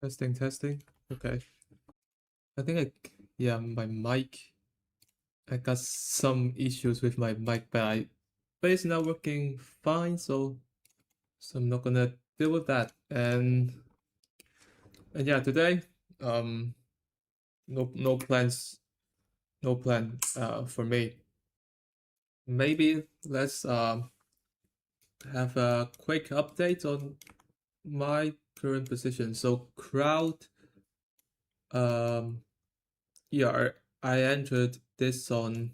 Testing. Okay. I think yeah, my mic. I got some issues with my mic, but it's now working fine. So I'm not gonna deal with that. And yeah, today, no plans, no plan for me. Maybe let's have a quick update on my current position. So crowd, um, yeah, I entered this on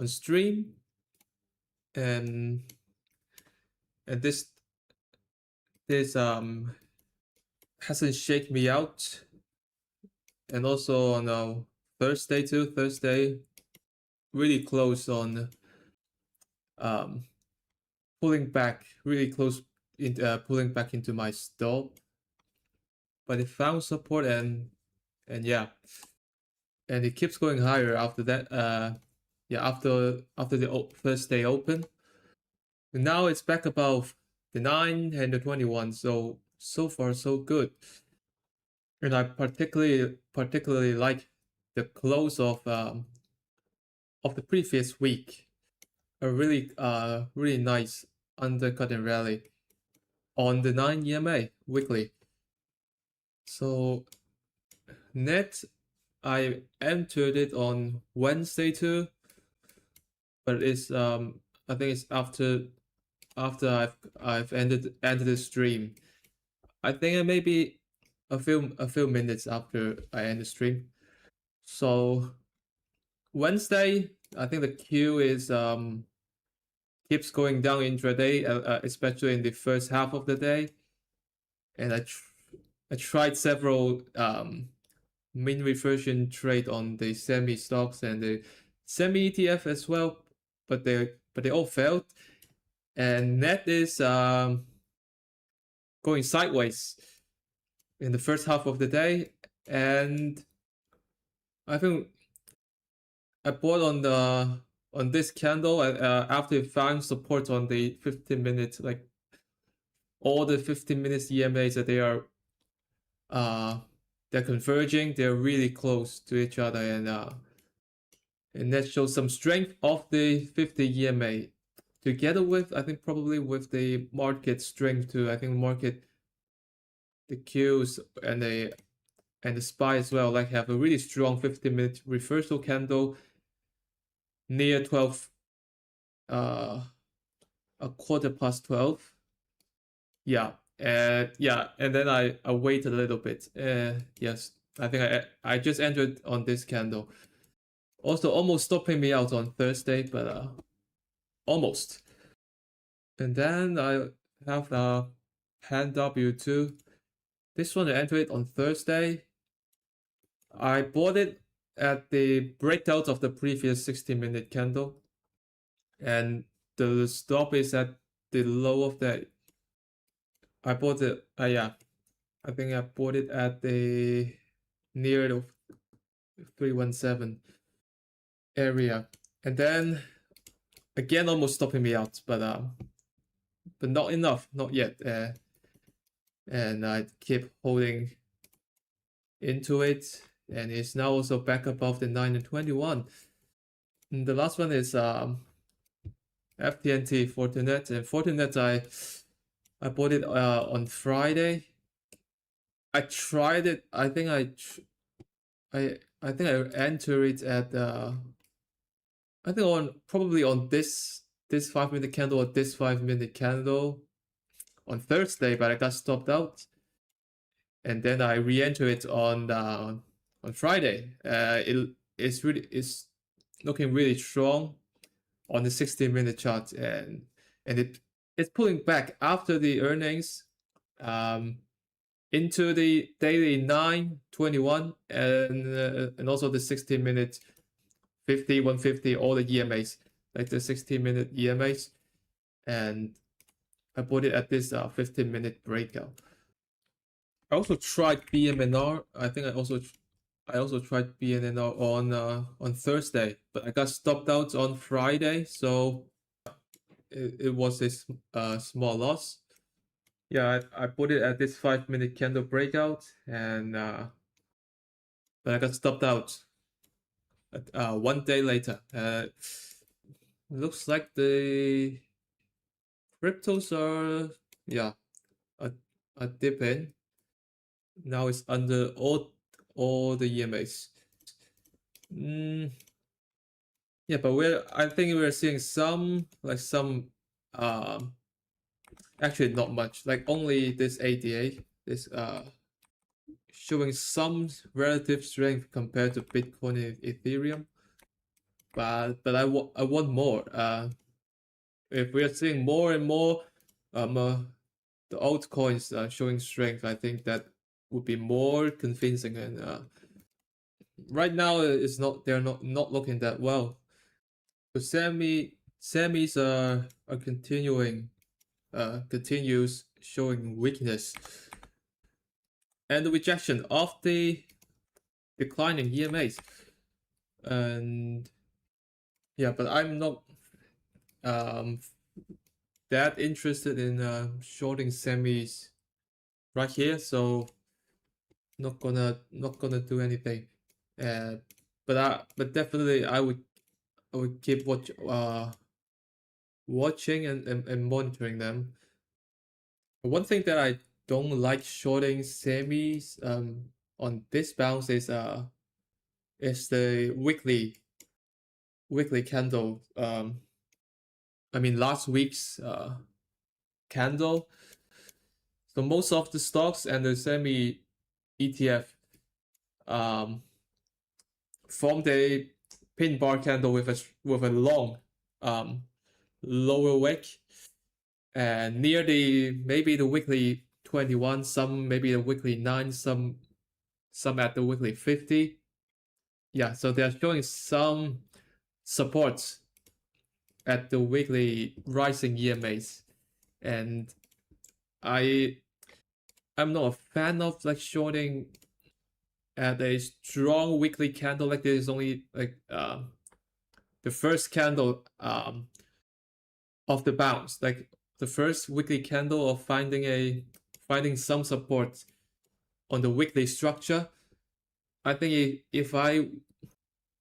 stream, and this hasn't shake me out, and also on Thursday too. Thursday really close on um pulling back, really close in pulling back into my stall, but it found support and yeah, and it keeps going higher after that. Yeah, after the Thursday open. And now it's back above the 9 and the 21. So far so good. And I particularly like the close of the previous week. A really nice undercutting rally on the 9 EMA weekly. So net I entered it on Wednesday too, but it's I think it's after I've ended the stream. I think it may be a few minutes after I end the stream. So Wednesday, I think the queue is keeps going down intraday, especially in the first half of the day. And I tried several mean reversion trade on the semi stocks and the semi ETF as well, but they all failed. And net is going sideways in the first half of the day, and I think I bought on this candle after it found support on the 15 minutes, like all the 15 minutes EMAs that they're converging, they're really close to each other, and that shows some strength of the 50 EMA together with, I think, probably with the market strength too. I think the Qs and the SPY as well, like have a really strong 50-minute reversal candle near 12, a quarter past 12. Yeah, and then I waited a little bit. Yes, I think I just entered on this candle. Also, almost stopping me out on Thursday, but almost. And then I have the hand W2. This one I entered it on Thursday. I bought it at the breakout of the previous 60-minute candle, and the stop is at the low of that. I bought it. Yeah, I think I bought it at the near the 317 area, and then again almost stopping me out, but not enough, not yet. And I keep holding into it, and it's now also back above the 9 and 21. And the last one is FTNT Fortinet, and Fortinet I bought it on Friday. I tried it. I think I think I entered it at I think probably on this 5-minute candle or this 5-minute candle on Thursday, but I got stopped out, and then I re-enter it on Friday. It's looking really strong on the 60-minute chart, and it's pulling back after the earnings into the daily 921 and also the 60-minute 50 150, all the EMAs, like the 60-minute EMAs, and I bought it at this 15-minute breakout. I also tried BMNR. I think I also tried BNNR on Thursday, but I got stopped out on Friday, so it was a small loss. Yeah, I put it at this 5-minute candle breakout, and but I got stopped out 1 day later. Looks like the cryptos are, yeah, a, a dip in. Now it's under all the EMAs. Mm, yeah, but I think we're seeing some um actually not much, like only this ADA, this showing some relative strength compared to Bitcoin and Ethereum. But I want more. If we are seeing more and more the altcoins showing strength, I think that would be more convincing. And right now, it's not. They're not looking that well. But semis are continues showing weakness and the rejection of the declining EMAs. And yeah, but I'm not um that interested in shorting semis right here, so not gonna do anything. Uh, but definitely I would keep watching and monitoring them. One thing that I don't like shorting semis on this bounce is the weekly candle. I mean last week's candle. So most of the stocks and the semi ETF um formed a pin bar candle with a long um lower wick, and near the maybe the weekly 21, some maybe the weekly 9, some at the weekly 50. Yeah, so they're showing some support at the weekly rising EMAs, and I I'm not a fan of like shorting at a strong weekly candle like this. Is only like the first candle of the bounce, like the first weekly candle of finding some support on the weekly structure. I think if I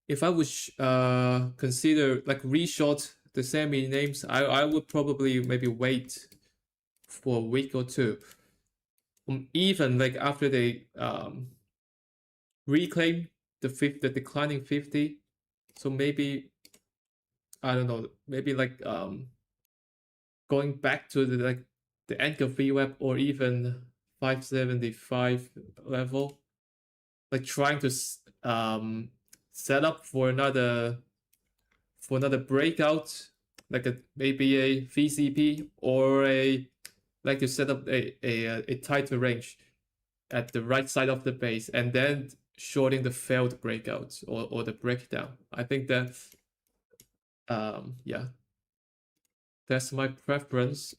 would consider like reshort the semi names, I would probably maybe wait for a week or two, even like after they reclaim the declining 50. So maybe I don't know, maybe like going back to the anchor VWAP or even 575 level, like trying to set up for another breakout, like maybe a VCP, or a like to set up a tighter range at the right side of the base, and then shorting the failed breakout or the breakdown. I think that yeah, that's my preference.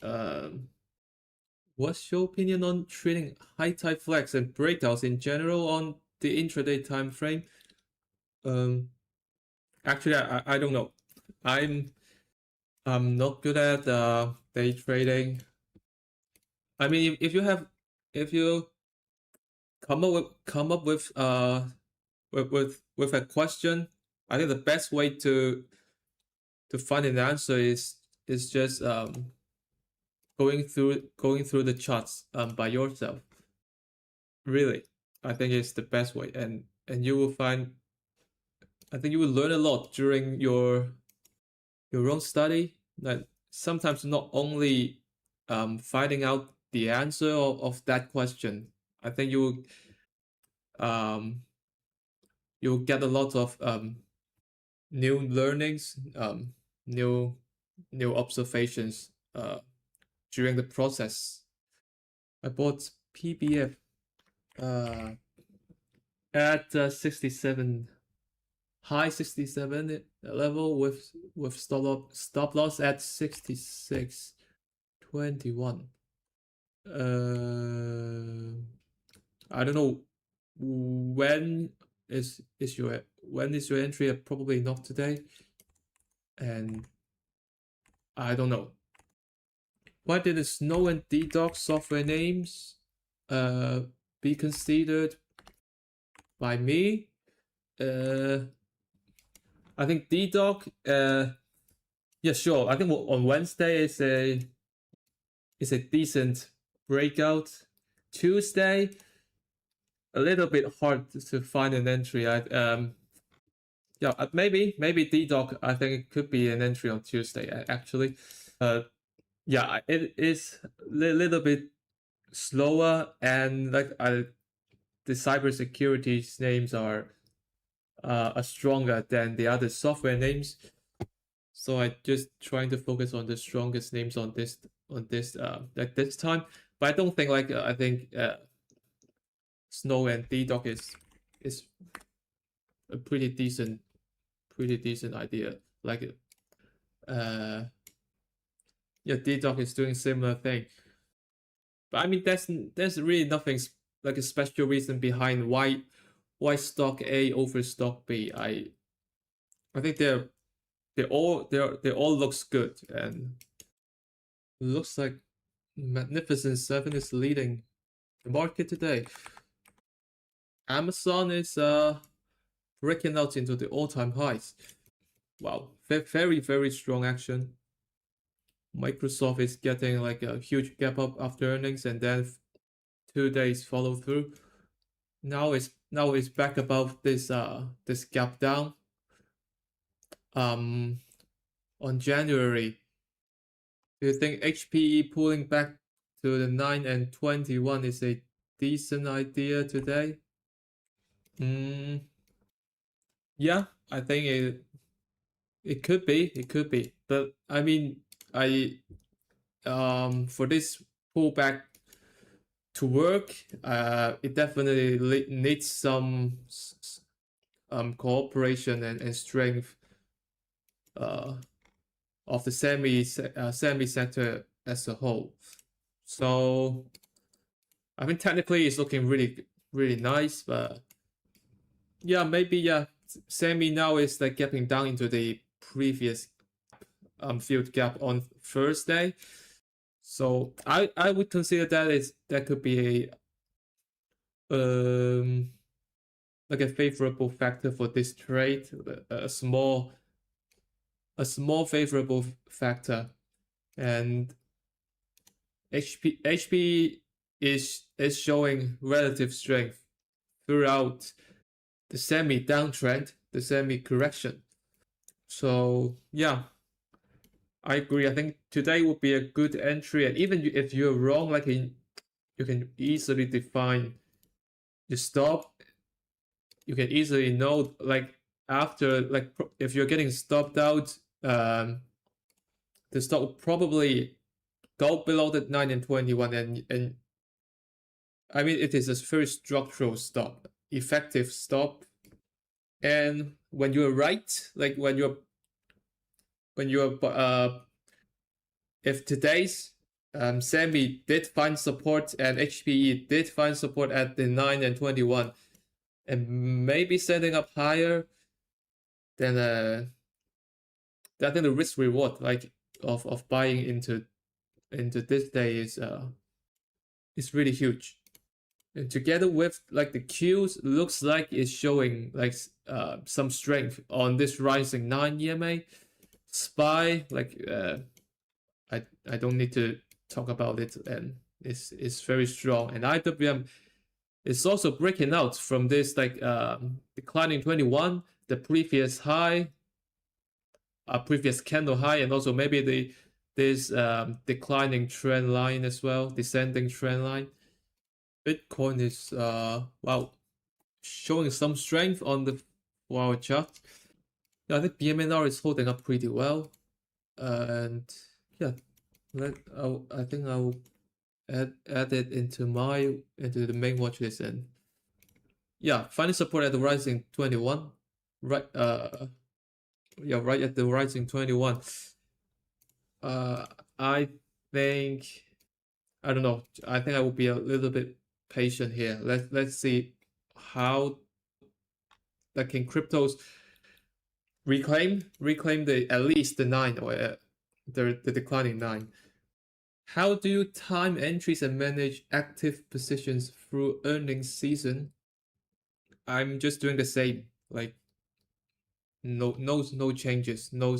What's your opinion on trading high tide flags and breakouts in general on the intraday time frame? Um, actually, I don't know. I'm I'm not good at day trading. I mean, if you come up with a question, I think the best way to find an answer is just going through the charts by yourself. Really, I think it's the best way, and you will find. I think you will learn a lot during your own study. Like sometimes not only finding out the answer of that question. I think um you'll get a lot of new learnings, new new observations during the process. I bought PBF uh, at 67, high 67 level with stop loss at 66.21. I don't know when when is your entry? Probably not today, and I don't know. Why did the Snow and DDoc software names be considered by me? I think DDoc, yeah, sure. I think on Wednesday is a decent breakout. Tuesday, a little bit hard to find an entry. Yeah, maybe DDoc. I think it could be an entry on Tuesday actually. Yeah, it is a little bit slower, and like the cybersecurity names are stronger than the other software names. So I just trying to focus on the strongest names on this like this time. But I don't think like I think Snow and DDoc is a pretty decent idea. Like yeah, DDoc is doing similar thing. But I mean there's really nothing like a special reason behind why stock A over stock B. I think they all looks good, and looks like Magnificent Seven is leading the market today. Amazon is breaking out into the all-time highs. Wow, very very strong action. Microsoft is getting like a huge gap up after earnings, and then 2 days follow through. Now it's back above this this gap down. On January, do you think HPE pulling back to the 9 and 21 is a decent idea today? Yeah, I think it could be, but I mean, for this pullback to work, it definitely needs some cooperation and strength of the semi sector as a whole. So I mean, technically it's looking really nice, but yeah, maybe yeah, semi now is like getting down into the previous field gap on Thursday. So I would consider that could be a like a favorable factor for this trade, a small favorable factor. And HP is showing relative strength throughout the semi downtrend, the semi correction. So yeah, I agree. I think today would be a good entry, and even if you're wrong, like you can easily define the stop. You can easily know like after like if you're getting stopped out, the stop will probably go below the 9 and 21, and I mean it is a very structural stop, effective stop. And when you're right, like when you're if today's semi did find support and HPE did find support at the 9 and 21, and maybe setting up higher, then I think the risk reward like of buying into this day is really huge. And together with like the Qs, looks like it's showing like some strength on this rising 9 EMA. SPY, like I don't need to talk about it, and it's very strong. And IWM is also breaking out from this like declining 21, the previous high, previous candle high, and also maybe this declining trend line as well, descending trend line. Bitcoin is wow, showing some strength on the 4-hour chart. Yeah, I think BMNR is holding up pretty well, and yeah, I think I will add it into the main watch list. And yeah, finding support at the rising 21, right? Yeah, right at the rising 21. I think I don't know. I think I will be a little bit patient here. Let's see how like can cryptos reclaim the at least the 9 or the declining 9. How do you time entries and manage active positions through earnings season? I'm just doing the same. Like no changes, no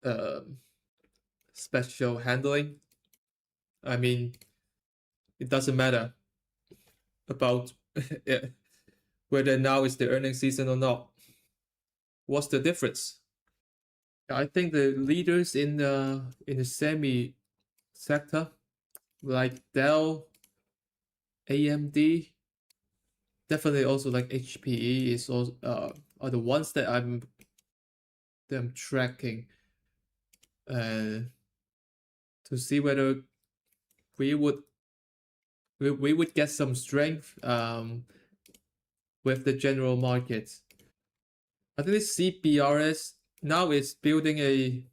um special handling. I mean, it doesn't matter about whether now is the earnings season or not. What's the difference? I think the leaders in the semi sector like Dell, AMD, definitely also like HPE is also are the ones that I'm tracking uh to see whether we would we would get some strength with the general market. I think this CBRS now is building a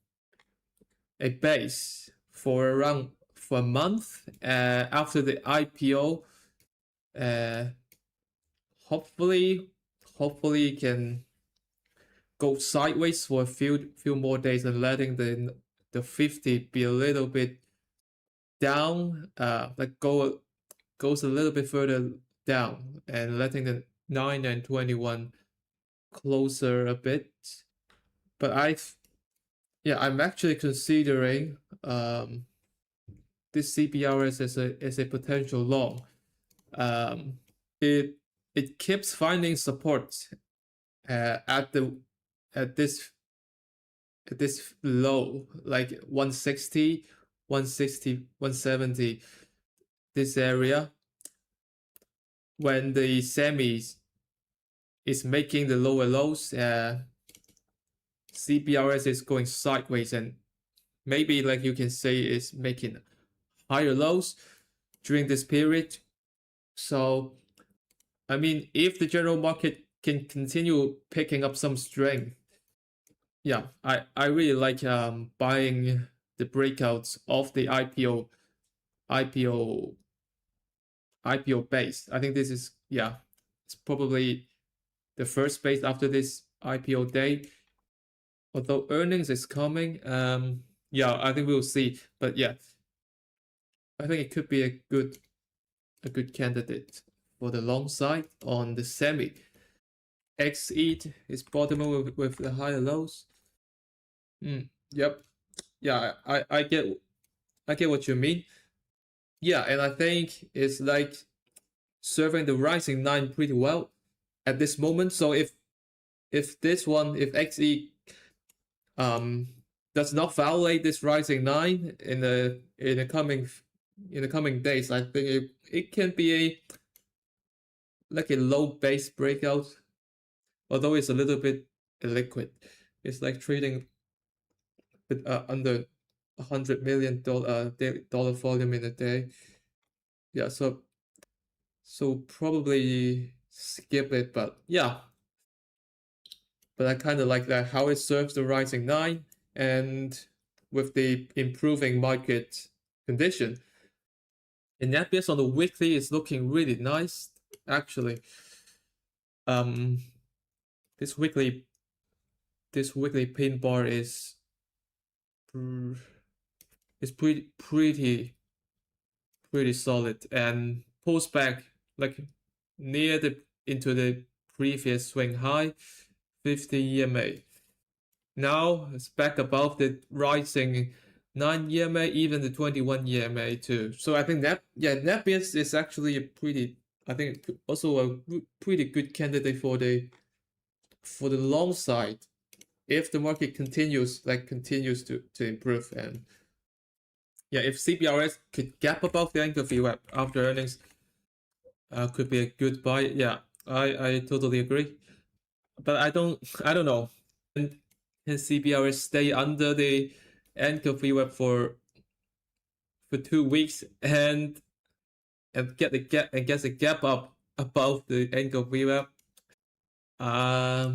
base for around for a month after the IPO. Uh, hopefully can go sideways for a few more days and letting the 50 be a little bit down, like goes a little bit further down and letting the 9 and 21 closer a bit. But I'm actually considering this CBRS as a potential long. Um, it it keeps finding support at the at this low, like 160, 160, 170, this area. When the semis is making the lower lows, CBRS is going sideways and maybe like you can say is making higher lows during this period. So I mean, if the general market can continue picking up some strength, yeah, I really like buying the breakouts of the IPO IPO base. I think this is it's probably the first base after this IPO day. Although earnings is coming, I think we'll see. But yeah, I think it could be a good candidate for the long side on the semi. XE is bottoming with the higher lows. Yep. Yeah, I get what you mean. Yeah, and I think it's like serving the rising nine pretty well at this moment. So if XE um does not violate this rising nine in the coming days, I think it can be a low base breakout, although it's a little bit illiquid. It's like trading with under $100 million dollar volume in a day. Yeah, so probably skip it, but yeah. But I kind of like that how it serves the rising nine, and with the improving market condition. And NetBS on the weekly is looking really nice, actually. Um, this weekly pin bar is pretty solid and pulls back like near the into the previous swing high, 50 EMA. Now it's back above the rising 9 EMA, even the 21 EMA too. So I think NetBS is actually I think also a pretty good candidate for the long side if the market continues to improve. And yeah, if CBRS could gap above the anchor VWAP after earnings, could be a good buy. Yeah, I totally agree. But I don't know. Can CBRS stay under the anchor VWAP for 2 weeks and get the gap and gets a gap up above the anchor VWAP? I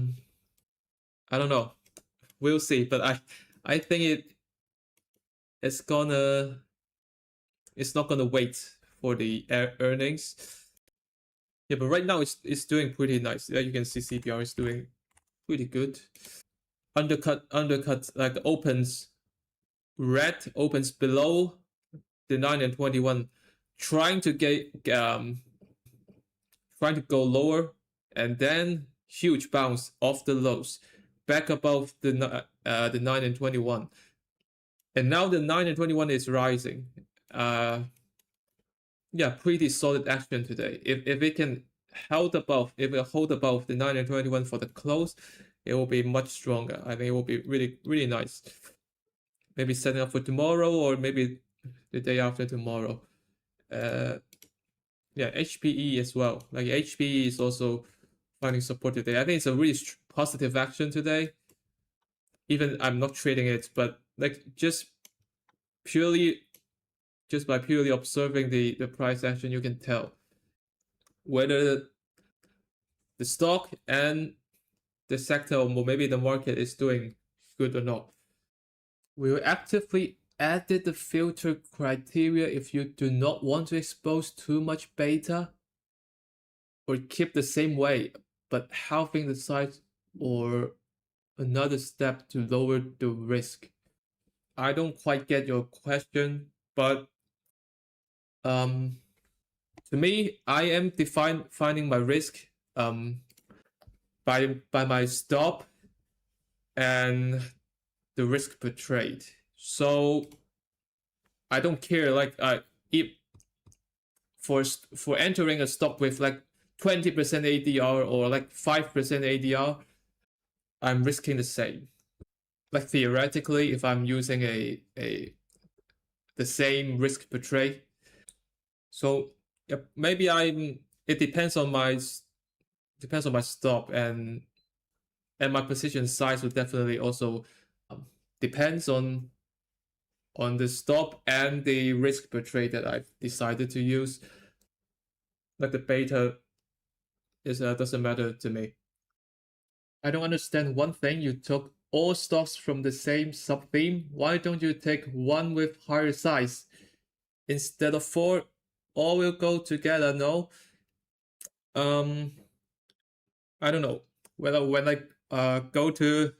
don't know. We'll see. But I think it's gonna it's not gonna wait for the earnings. Yeah, but right now it's doing pretty nice. Yeah, you can see CPR is doing pretty good. Undercut like opens red opens below the 9 and 21, trying to trying to go lower, and then huge bounce off the lows, back above the 9 and 21. And now the 9 and 21 is rising. Yeah, pretty solid action today. If it can hold above the 9 and 21 for the close, it will be much stronger. I think it will be really nice. Maybe setting up for tomorrow or maybe the day after tomorrow. Yeah, HPE as well. Like HPE is also finding support today. I think it's a really positive action today. Even I'm not trading it, but like just by purely observing the price action, you can tell whether the stock and the sector or maybe the market is doing good or not. We will actively edit the filter criteria if you do not want to expose too much beta, or keep the same way but halving the size, or another step to lower the risk. I don't quite get your question, but to me, I am defining my risk by my stop and the risk per trade. So I don't care, like if for entering a stock with like 20% ADR or like 5% ADR, I'm risking the same. Like theoretically, if I'm using the same risk per trade, so yeah, maybe it depends on my stop, and my position size will definitely also depends on the stop and the risk per trade that I've decided to use. Like the beta is doesn't matter to me. I don't understand one thing. You took all stocks from the same sub theme. Why don't you take one with higher size instead of 4? All will go together. No. I don't know. When I go to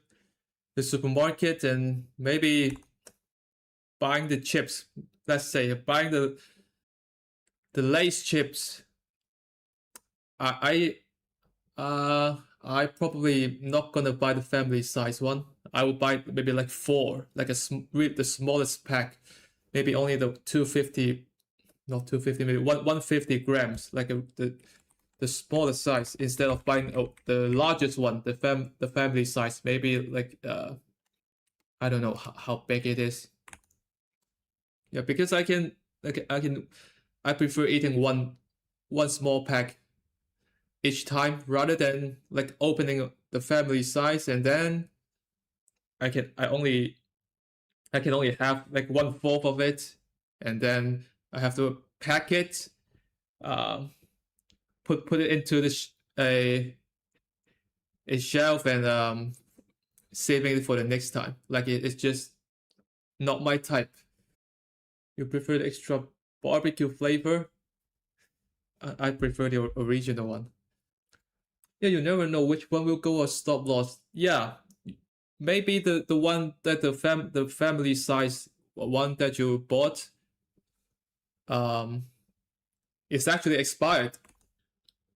the supermarket and maybe buying the chips, let's say buying the Lay's chips, I probably not gonna buy the family size one. I will buy maybe like 4, like the smallest pack, maybe only the 250, not 250, maybe 150 grams, like the smallest size, instead of buying the largest one, the family size, maybe like I don't know how big it is. Yeah, because I prefer eating one small pack each time rather than like opening the family size, and then I can only have like 1/4 of it, and then I have to pack it, put it into a shelf, and saving it for the next time. Like it's just not my type. You prefer the extra barbecue flavor? I prefer the original one. Yeah, you never know which one will go a stop loss. Yeah, maybe the one that the family size one that you bought is actually expired,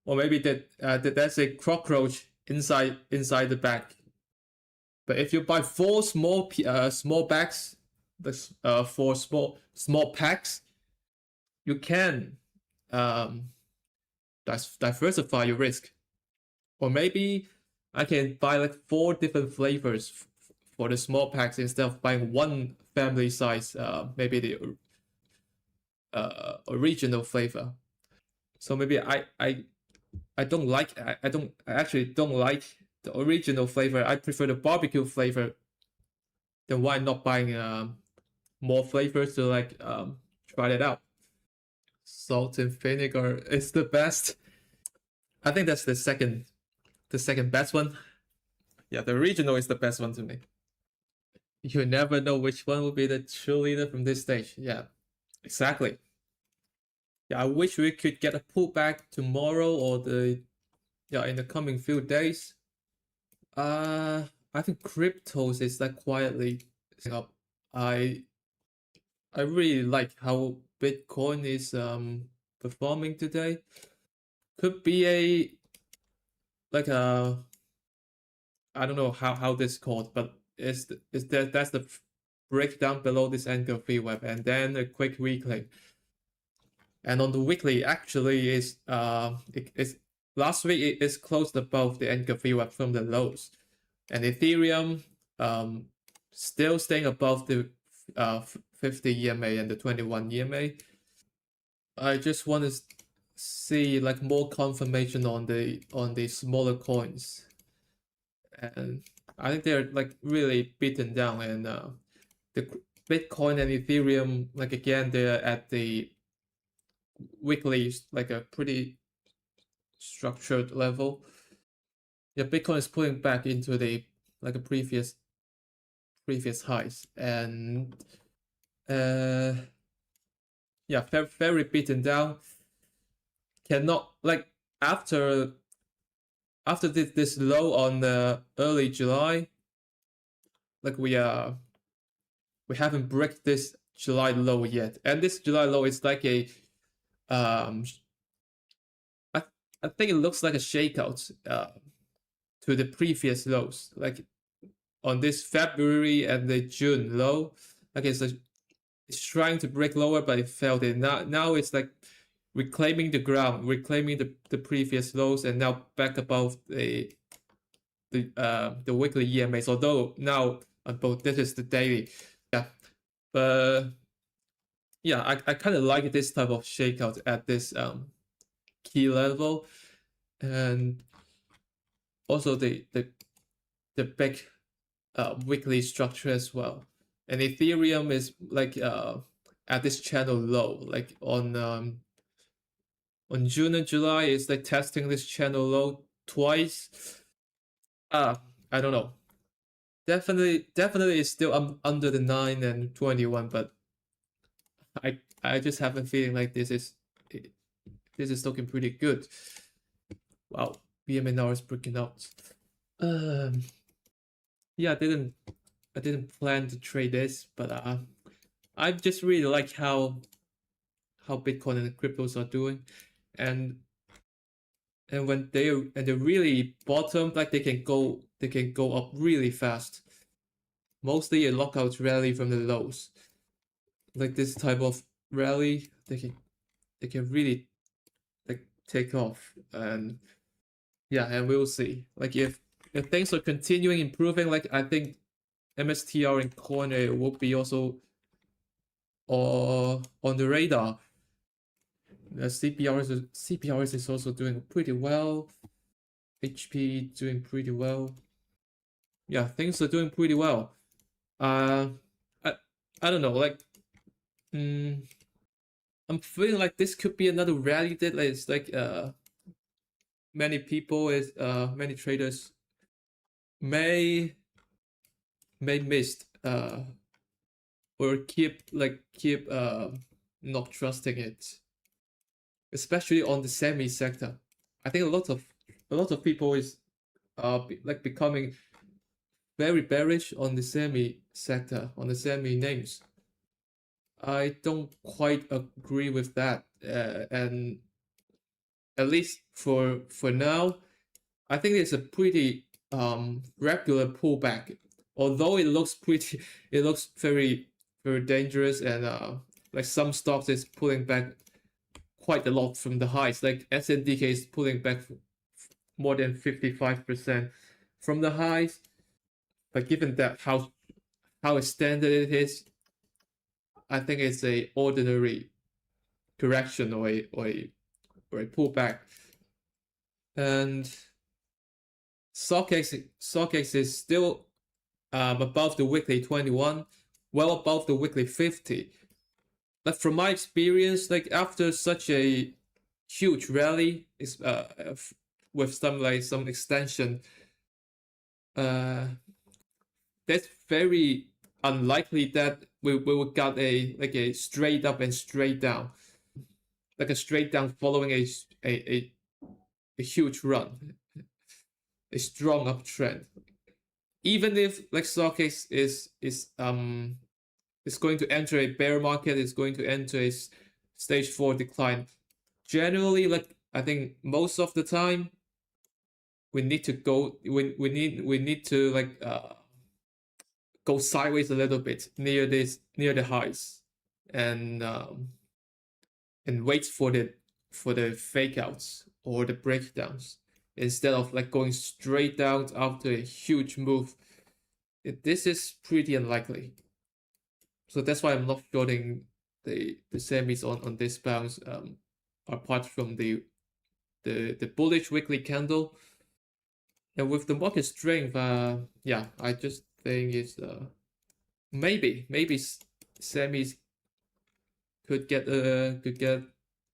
or maybe that's a cockroach inside the bag. But if you buy 4 small bags, for small packs, you can diversify your risk. Or maybe I can buy like 4 different flavors for the small packs instead of buying one family size, maybe the original flavor. So maybe I actually don't like the original flavor. I prefer the barbecue flavor. Then why not buying more flavors to like try it out? Salt and vinegar is the best. I think that's the second best one. Yeah, the original is the best one to me. You never know which one will be the true leader from this stage. Yeah, exactly. Yeah, I wish we could get a pullback tomorrow or in the coming few days. I think cryptos is like quietly up. I I really like how Bitcoin is performing today. Could be a like a I don't know how this called, but is that's the breakdown below this anchor fee web, and then a quick weekly. And on the weekly, actually is last week it is closed above the anchor fee web from the lows, and Ethereum still staying above the 50 EMA and the 21 EMA. I just want to see like more confirmation on the smaller coins, and I think they're like really beaten down, and the Bitcoin and Ethereum, like again, they're at the weekly like a pretty structured level. Yeah, Bitcoin is pulling back into the like a previous highs, and uh yeah, very beaten down. Cannot like after this low on the early July, like we haven't break this July low yet, and this July low is like a um I I think it looks like a shakeout to the previous lows, like on this February and the June low. Like it's trying to break lower, but it failed. It now it's like reclaiming the ground, reclaiming the previous lows, and now back above the weekly EMAs. Although now both this is the daily, yeah, but yeah, I kind of like this type of shakeout at this key level, and also the big weekly structure as well. And Ethereum is like at this channel low, like on June and July, it's like testing this channel low twice. I don't know. Definitely it's still under the 9 and 21, but I just have a feeling like this is looking pretty good. Wow, BMNR is breaking out. Yeah, I didn't plan to trade this, but I just really like how Bitcoin and the cryptos are doing, and when they really bottom, like they can go up really fast. Mostly a lockout rally from the lows, like this type of rally, they can really like take off, and yeah, and we'll see. Like if things are continuing improving, like I think MSTR and Coin will be also on the radar. CPRs is also doing pretty well. HP doing pretty well. Yeah, things are doing pretty well. I I don't know. Like, mm, I'm feeling like this could be another rally that is like many traders may miss or keep not trusting it, especially on the semi sector. I think a lot of people is like becoming very bearish on the semi sector, on the semi names. I don't quite agree with that, and at least for now, I think it's a pretty regular pullback. Although it looks pretty, it looks very dangerous, and like some stocks is pulling back quite a lot from the highs. Like SNDK is pulling back more than 55% from the highs. But given that how extended it is, I think it's a ordinary correction or a pullback. And StockX is still above the weekly 21, well above the weekly 50. But from my experience, like after such a huge rally, with some extension, uh, that's very unlikely that we will get a straight up and straight down, like a straight down following a huge run, a strong uptrend. Even if like StockX is it's going to enter a bear market, it's going to enter a stage 4 decline. Generally, like I think most of the time, we need to go we need to like go sideways a little bit near the highs, and wait for the fake outs or the breakdowns instead of like going straight down after a huge move. This is pretty unlikely. So that's why I'm not shorting the semis on this bounce, apart from the bullish weekly candle. And with the market strength, yeah, I just think it's maybe semis could get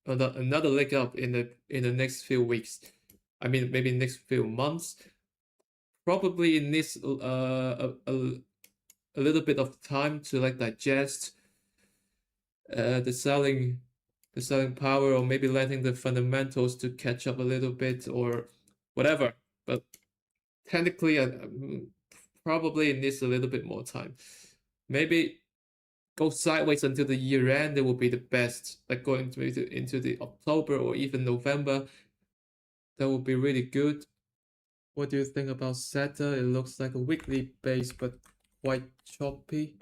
another leg up in the next few weeks. I mean, maybe next few months. Probably it needs a little bit of time to like digest the selling power, or maybe letting the fundamentals to catch up a little bit or whatever. But technically, probably it needs a little bit more time. Maybe go sideways until the year end. It will be the best. Like going into the October or even November, that would be really good. What do you think about SETA? It looks like a weekly base, but quite choppy.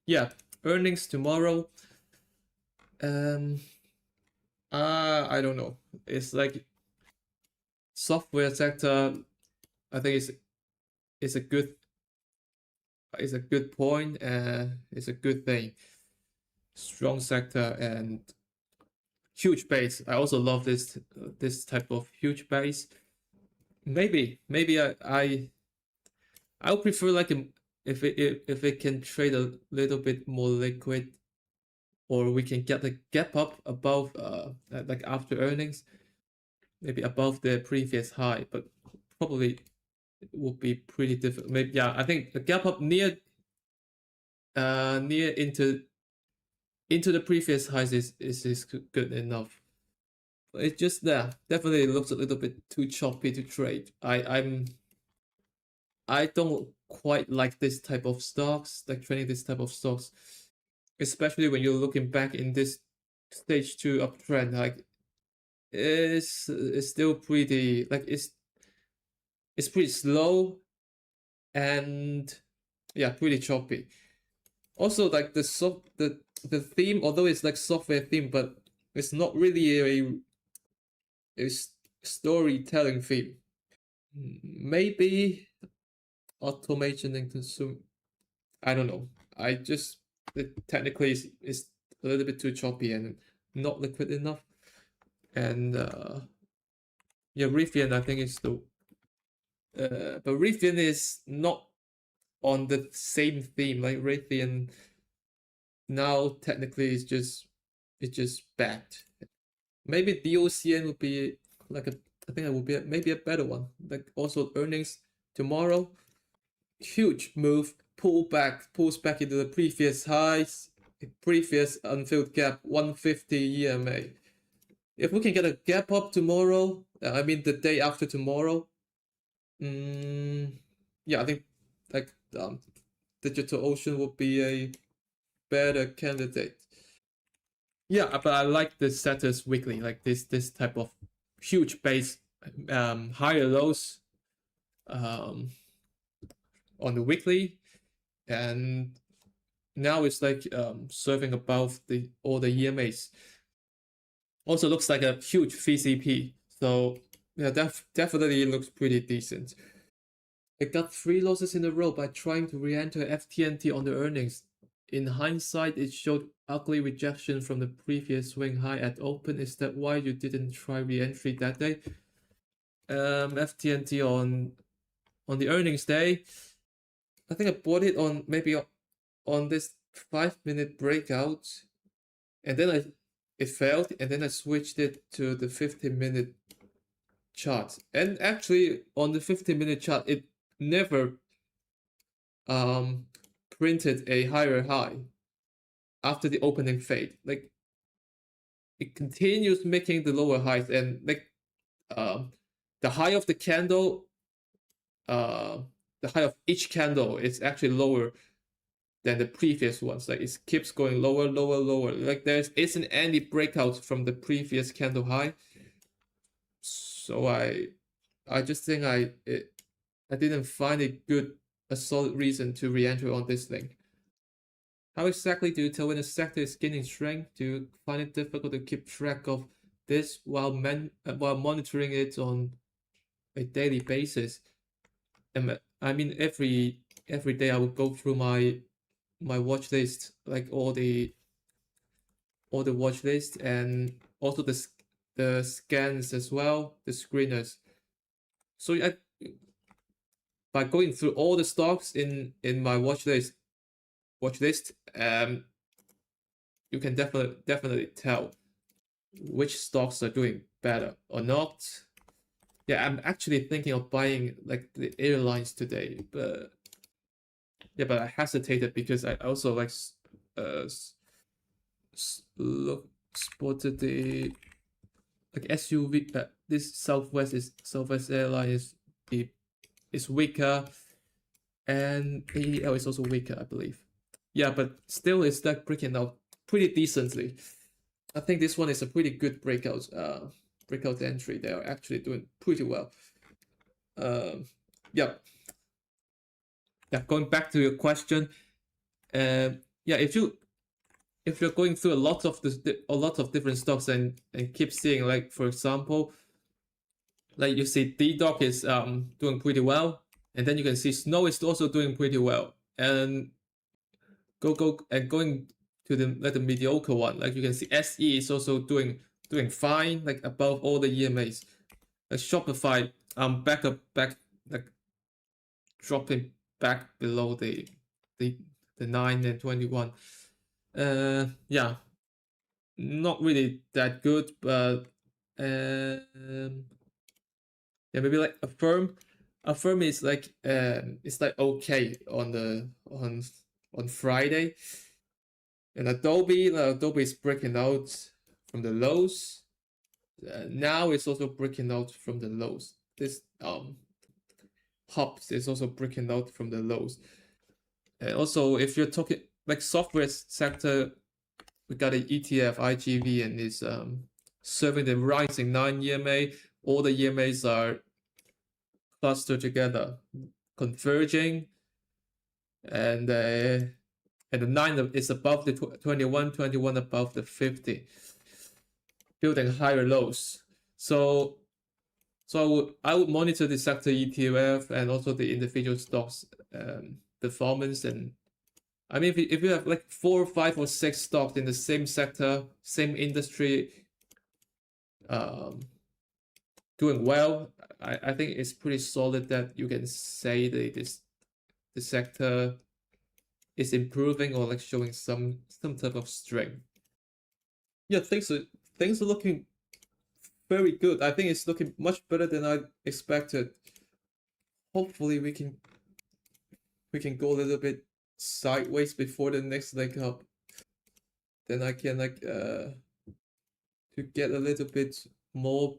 Yeah, earnings tomorrow. I don't know. It's like software sector. I think it's a good point. It's a good thing. Strong sector and huge base. I also love this type of huge base. Maybe I would prefer like if it can trade a little bit more liquid, or we can get the gap up above like after earnings, maybe above the previous high, but probably it will be pretty difficult. Maybe, yeah, I think the gap up near into the previous highs is good enough. It just, yeah, definitely looks a little bit too choppy to trade. I don't quite like this type of stocks, like trading this type of stocks, especially when you're looking back in this stage 2 uptrend. Like it's still pretty, like it's pretty slow and yeah, pretty choppy. Also, like the theme, although it's like software theme, but it's not really a storytelling theme. Maybe automation and consume. I don't know. I just, it technically is a little bit too choppy and not liquid enough. And yeah, Rivian, I think is the but Rivian is not on the same theme. Like Rivian now technically is just, it's just bad. Maybe DOCN would be like I think it would be maybe a better one. Like also earnings tomorrow, huge move, pulls back into the previous highs, previous unfilled gap, 150 EMA. If we can get a gap up tomorrow, I mean the day after tomorrow, yeah, I think like DigitalOcean would be a better candidate. Yeah, but I like the setters weekly, like this type of huge base, higher lows, on the weekly, and now it's like serving above all the EMAs. Also looks like a huge VCP, so yeah, definitely looks pretty decent. It got 3 losses in a row by trying to re-enter FTNT on the earnings. In hindsight, it showed ugly rejection from the previous swing high at open. Is that why you didn't try re-entry that day? FTNT on the earnings day, I think I bought it on maybe on this 5-minute breakout, and then it failed, and then I switched it to the 15-minute chart. And actually, on the 15-minute chart, it never printed a higher high after the opening fade. Like it continues making the lower highs, and like the high of the candle the high of each candle is actually lower than the previous ones. Like it keeps going lower, lower, lower. Like there isn't any breakout from the previous candle high. So I just think I didn't find a solid reason to re-enter on this thing. How exactly do you tell when a sector is gaining strength? Do you find it difficult to keep track of this while monitoring it on a daily basis? I mean, every day I would go through my watch list, like all the watch list, and also the scans as well, the screeners. So by going through all the stocks in my watch list, you can definitely tell which stocks are doing better or not. Yeah, I'm actually thinking of buying like the airlines today, but yeah, but I hesitated because I also like spotted the like SUV. This Southwest Airline is weaker, and AEL is also weaker, I believe. Yeah, but still it's like breaking out pretty decently. I think this one is a pretty good breakout entry. They are actually doing pretty well. Yeah. Going back to your question, yeah, if you're going through a lot of different stocks and keep seeing, like, for example, like you see DDoc is doing pretty well, and then you can see Snow is also doing pretty well, and going to the mediocre one, like you can see SE is also doing fine, like above all the EMAs. Like Shopify back like dropping back below the 9 and 21. Yeah, not really that good, but yeah, maybe like Affirm is like it's like okay on Friday. And Adobe is breaking out from the lows. Now it's also breaking out from the lows. This Hops is also breaking out from the lows. And also, if you're talking like software sector, we got an ETF IGV, and is serving the rising 9 EMA. All the EMAs are clustered together, converging, and the 9 is above the 21 above the 50, building higher lows. So I would monitor the sector ETF and also the individual stocks performance. And I mean, if you have like 4, 5, or 6 stocks in the same sector, same industry, doing well, I think it's pretty solid that you can say that the sector is improving or like showing some type of strength. Yeah, things are looking very good. I think it's looking much better than I expected. Hopefully we can go a little bit sideways before the next leg up. Then I can like to get a little bit more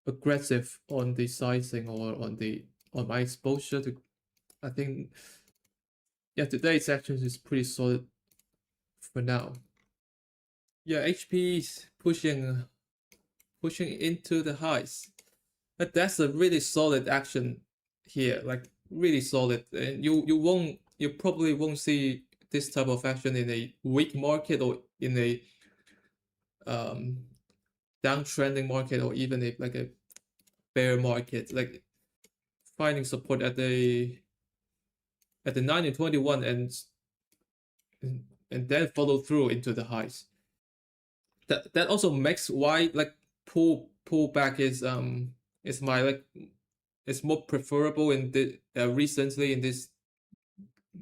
aggressive on the sizing or on my exposure to. I think, yeah, today's action is pretty solid for now. Yeah, HP is pushing into the highs. But that's a really solid action here, like really solid. And you probably won't see this type of action in a weak market or in a downtrending market, or even like a bear market. Like finding support at the 9 and 21 and then follow through into the highs. That also makes why like pullback is my like it's more preferable in the recently in this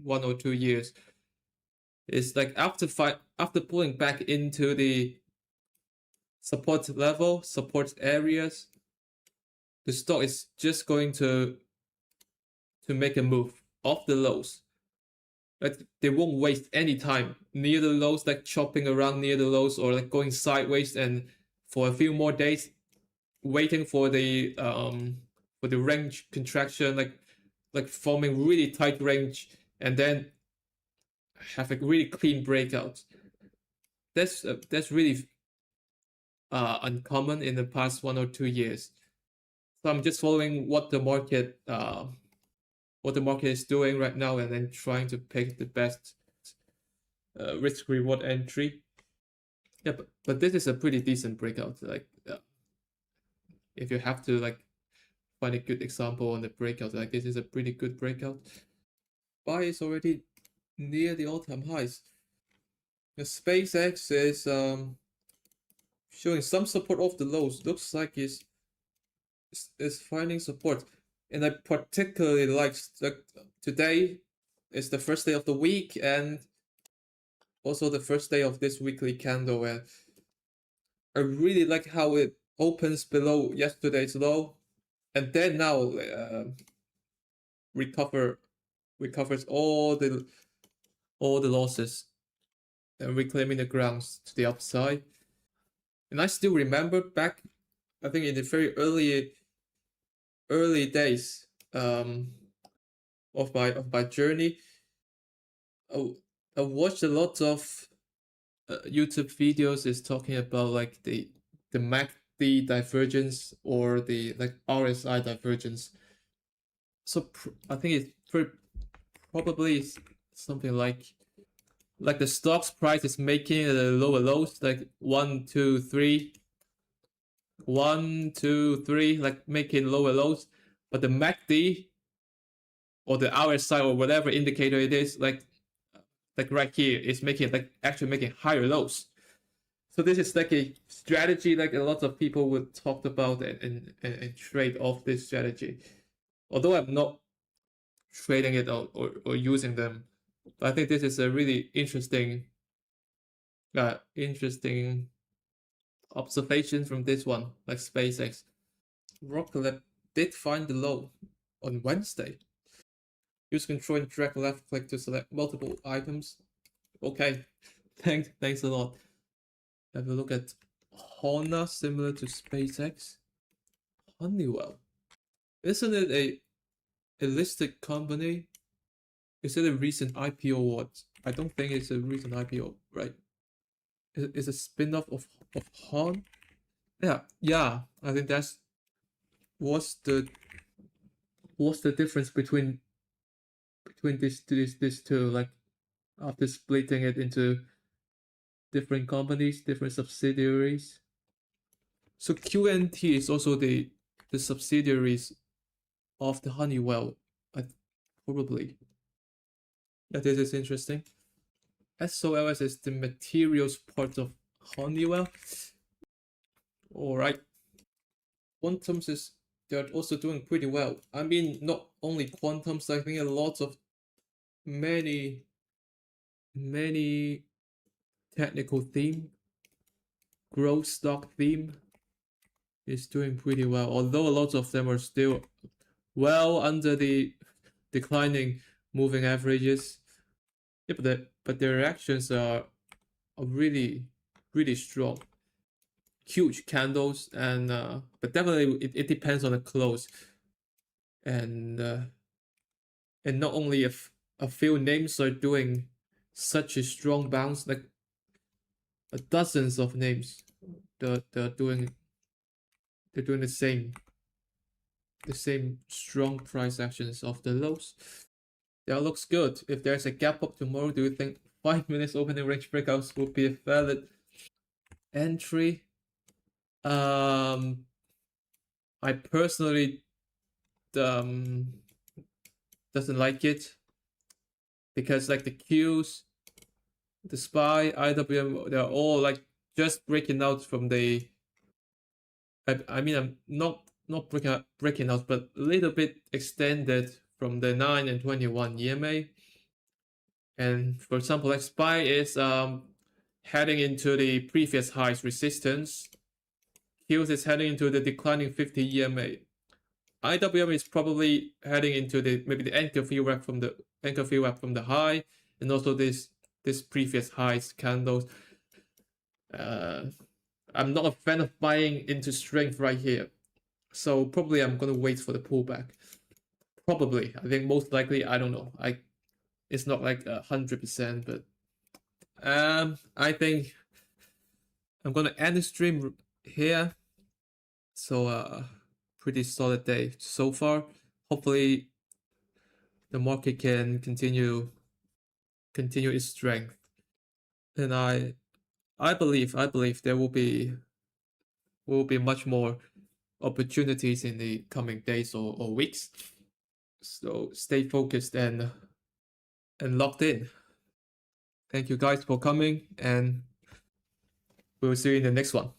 1 or 2 years. It's like after pulling back into the support level, support areas, the stock is just going to make a move off the lows. Like they won't waste any time near the lows, like chopping around near the lows, or like going sideways and for a few more days waiting for the for the range contraction, like forming really tight range and then have a really clean breakout. That's really uncommon in the past 1 or 2 years. So I'm just following what the market is doing right now, and then trying to pick the best risk reward entry. Yeah, but this is a pretty decent breakout. Like if you have to like find a good example on the breakout, like this is a pretty good breakout. Buy is already near the all-time highs. The SpaceX is showing some support off the lows. Looks like it's finding support, and I particularly like today is the first day of the week and also the first day of this weekly candle, and I really like how it opens below yesterday's low and then now recovers all the losses and reclaiming the grounds to the upside. And I still remember back, I think in the very early days of my journey, I watched a lot of YouTube videos is talking about like the MACD divergence or the like RSI divergence. So I think it's probably something like the stock's price is making the lower lows, like 1, 2, 3, 1, 2, 3, like making lower lows, but the MACD or the RSI or whatever indicator it is, like right here, is making like actually making higher lows. So this is like a strategy like a lot of people would talk about and trade off this strategy. Although I'm not trading it or using them, but I think this is a really interesting observation from this one, like SpaceX. Rocket Lab did find the low on Wednesday. Use control and drag left click to select multiple items. Okay, thanks a lot. Have a look at Honda, similar to SpaceX. Honeywell. Isn't it a listed company? Is it a recent IPO or what? I don't think it's a recent IPO, right? It's a spin-off of Han. Yeah. I think that's what's the difference between these two, like after splitting it into different companies, different subsidiaries. So QNT is also the subsidiaries of the Honeywell, probably. Yeah, this is interesting. SOLS is the materials part of Honeywell. All right. Quantums they're also doing pretty well. I mean, not only quantums, I think a lot of many technical theme, growth stock theme is doing pretty well. Although a lot of them are still well under the declining moving averages. Yeah, but their reactions are really strong. Huge candles, and but definitely it depends on the close, and not only if a few names are doing such a strong bounce, like dozens of names they're doing the same strong price actions of the lows. That looks good. If there's a gap up tomorrow, do you think 5 minutes opening range breakouts would be a valid entry? I personally doesn't like it because like the Qs, the SPY, IWM, they're all like just breaking out from the. I mean, I'm not breaking out, but a little bit extended from the 9 and 21 EMA. And for example, like SPY is heading into the previous highs resistance. Qs is heading into the declining 50 EMA. IWM is probably heading into maybe the anchor VWAP from the high, and also this previous highs candles. I'm not a fan of buying into strength right here. So probably I'm gonna wait for the pullback. Probably, I think most likely. I don't know. It's not like 100%, but I think I'm gonna end the stream here. So pretty solid day so far. Hopefully the market can continue its strength, and I believe there will be much more opportunities in the coming days or weeks. So stay focused and locked in. Thank you guys for coming, and we'll see you in the next one.